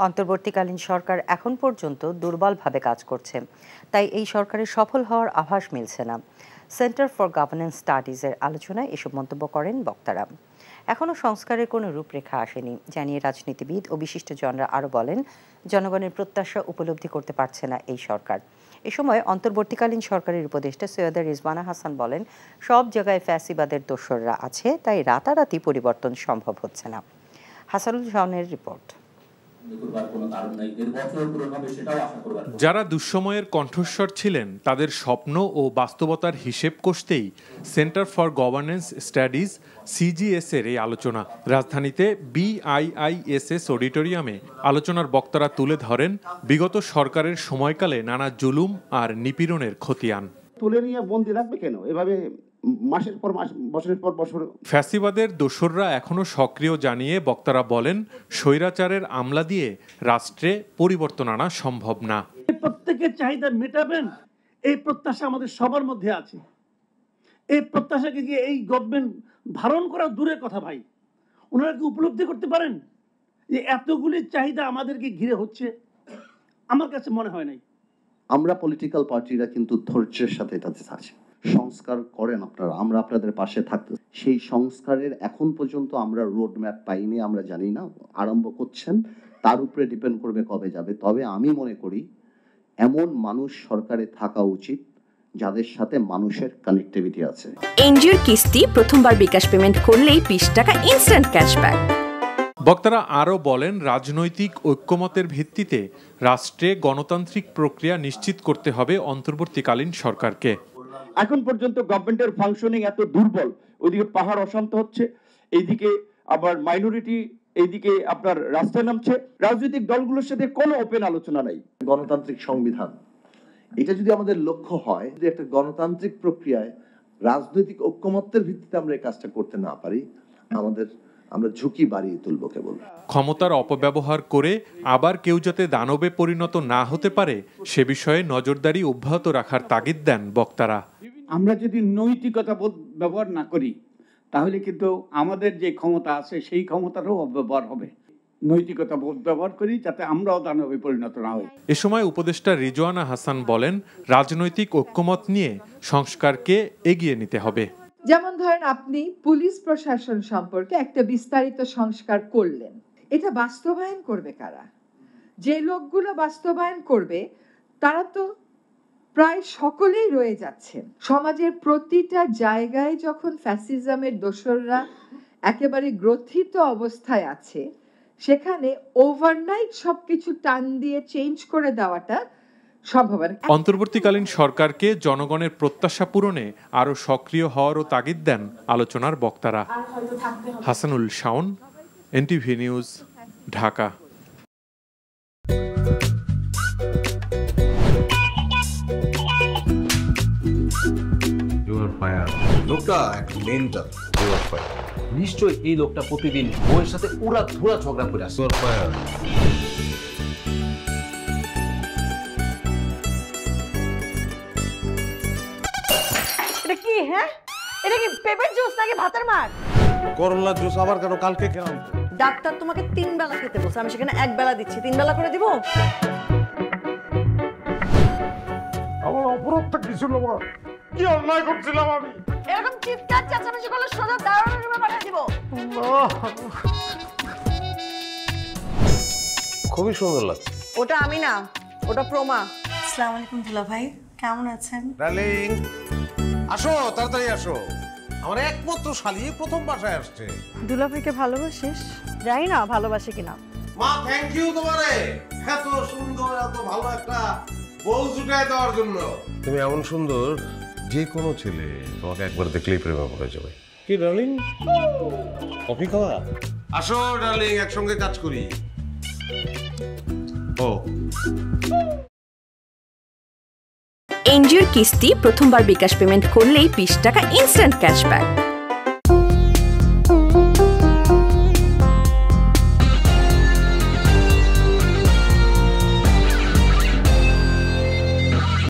অন্তর্বর্তীকালীন সরকার এখন পর্যন্ত দুর্বলভাবে কাজ করছে, তাই এই সরকারের সফল হওয়ার আভাস মিলছে না। সেন্টার ফর গভর্নেন্স স্টাডিজের আলোচনায় এসব মন্তব্য করেন বক্তারা। এখনও সংস্কারের কোনো রূপরেখা আসেনি জানিয়ে রাজনীতিবিদ ও বিশিষ্টজনরা আরও বলেন, জনগণের প্রত্যাশা উপলব্ধি করতে পারছে না এই সরকার। এ সময় অন্তর্বর্তীকালীন সরকারের উপদেষ্টা সৈয়দা রিজওয়ানা হাসান বলেন, সব জায়গায় ফ্যাসিবাদের দোসররা আছে, তাই রাতারাতি পরিবর্তন সম্ভব হচ্ছে না। হাসানুল শাওনের রিপোর্ট। যারা দুঃসময়ের কণ্ঠস্বর ছিলেন তাদের স্বপ্ন ও বাস্তবতার হিসেব কষতেই centre for governance studies CGS এর এই আলোচনা। রাজধানীতে বিআইআইএসএস অডিটোরিয়ামে আলোচনার বক্তারা তুলে ধরেন বিগত সরকারের সময়কালে নানা জুলুম আর নিপীড়নের খতিয়ান। তুলে নিয়ে বন্দি রাখবে কেন এভাবে মাসের পর মাস, বছরের পর বছর? ফ্যাসিবাদের দোসররা এখনো সক্রিয় জানিয়ে বক্তারা বলেন, স্বৈরাচারের আমলা দিয়ে রাষ্ট্রে পরিবর্তন আনা সম্ভব না। প্রত্যেকের চাহিদা মেটাবেন এই প্রত্যাশা আমাদের সবার মধ্যে আছে। এই প্রত্যাশাকে গিয়ে এই গভর্নমেন্ট ধারণ করা দূরের কথা ভাই, ওনারা কি উপলব্ধি করতে পারেন যে এতগুলি চাহিদা আমাদেরকে ঘিরে হচ্ছে? আমার কাছে মনে হয় নাই। আমরা পলিটিক্যাল পার্টিরা কিন্তু ধৈর্যের সাথে এটাতে থাকছি। সংস্কার করেন আপনারা, আমরা আপনাদের পাশে থাকতে। সেই সংস্কারের এখন পর্যন্ত আমরা রোড ম্যাপ পাইনি, আমরা জানি না। আরম্ভ করছেন, তার উপরে ডিপেন্ড করবে কবে যাবে। তবে আমি মনে করি এমন মানুষ সরকারে থাকা উচিত যাদের সাথে মানুষের কানেক্টিভিটি আছে। এনজিওর কিস্তি প্রথমবার বিকাশ পেমেন্ট করলেই 20 টাকা ইনস্ট্যান্ট ক্যাশব্যাক। বক্তারা আরও বলেন, রাজনৈতিক ঐক্যমতের ভিত্তিতে রাষ্ট্রে গণতান্ত্রিক প্রক্রিয়া নিশ্চিত করতে হবে অন্তর্বর্তীকালীন সরকারকে। এখন পর্যন্ত গভর্নমেন্টের ফাংশনিং এত দুর্বল, ওইদিকে পাহাড় অশান্ত হচ্ছে, এইদিকে আবার মাইনরিটি, এইদিকে আপনার রাস্তায় নামছে। রাজনৈতিক দলগুলোর সাথে কোনো ওপেন আলোচনা নাই। গণতান্ত্রিক সংবিধান, এটা যদি আমাদের লক্ষ্য হয়, যদি একটা গণতান্ত্রিক প্রক্রিয়ায় রাজনৈতিক ঐক্যমত্যের ভিত্তিতে আমরা এই কাজটা করতে না পারি, আমরা ঝুঁকি বাড়িয়ে তুলব। কেবল ক্ষমতার অপব্যবহার করে আবার কেউ যাতে দানবে পরিণত না হতে পারে সে বিষয়ে নজরদারি অব্যাহত রাখার তাগিদ দেন বক্তারা। আমরা যদি নৈতিকতা ব্যবহার না করি তাহলে কিন্তু আমাদের যে ক্ষমতা আছে সেই ক্ষমতারও অপব্যবহার হবে। নৈতিকতা ব্যবহার করি যাতে আমরাও দানবে পরিণত না হই। এ সময় উপদেষ্টা রিজওয়ানা হাসান বলেন, রাজনৈতিক ঐক্যমত নিয়ে সংস্কারকে এগিয়ে নিতে হবে। যেমন ধরেন, আপনি পুলিশ প্রশাসন সম্পর্কে একটা বিস্তারিত সংস্কার করলেন, এটা বাস্তবায়ন করবে কারা? যে লোকগুলো বাস্তবায়ন করবে তারা তো প্রায় সকলেই রয়ে যাচ্ছেন। সমাজের প্রতিটা জায়গায় যখন ফ্যাসিজমের দোসররা একেবারে গ্রথিত অবস্থায় আছে, সেখানে ওভারনাইট সবকিছু টান দিয়ে চেঞ্জ করে দেওয়াটা সম্ভব না। অন্তর্বর্তীকালীন সরকারকে জনগণের প্রত্যাশা পূরণে আরও সক্রিয় হওয়ারও তাগিদ দেন আলোচনার বক্তারা। Hasanul Shaon, NTV news, Dhaka. লোকটা একটু মেন্টাল। নিশ্চয়ই এই লোকটা প্রতিদিন বউয়ের সাথে উড়া ধুরা ঝগড়া করে আসে। এটা কি? হ্যাঁ, এটা কি পেঁপের জুস নাকি ভাতের মার? করলার জুস আবার কেন? কালকে কেন? ডাক্তার তোমাকে 3 বেলা খেতে বলছে, আমি সেখানে 1 বেলা দিচ্ছি। 3 বেলা করে দিব? আমার অপরাধটা কি ছিল? কি অন্যায় করছিলাম আমি? এরকম চিৎকার চেঁচামেচি করলে সোজা দারোয়ানের রুমে পাঠিয়ে দিব। খুবই সুন্দর লাগছে। ওটা আমি না, ওটা প্রমা। আসসালামু আলাইকুম দুলা ভাই, কেমন আছেন? ডার্লিং, আসো, তাড়াতাড়ি আসো। আমার একমাত্র শালি প্রথম বাসায় আসছে। দুলা ভাইকে ভালোবাসিস? জানি না ভালোবাসে কিনা। মা, থ্যাংক ইউ তোমারে এত সুন্দর, এত ভালো একটা বউ জুটায় দেওয়ার জন্য। তুমি এমন সুন্দর, যে কোনো ছেলে তোমাকে একবার দেখলেই প্রেমে পড়ে যাবে। কি ডার্লিং, কফি খাওয়া? আসো ডার্লিং, একসঙ্গে কাজ করি। ও, এনজিওর কিস্তি প্রথমবার বিকাশ পেমেন্ট করলেই 20 টাকা ইনস্ট্যান্ট ক্যাশব্যাক।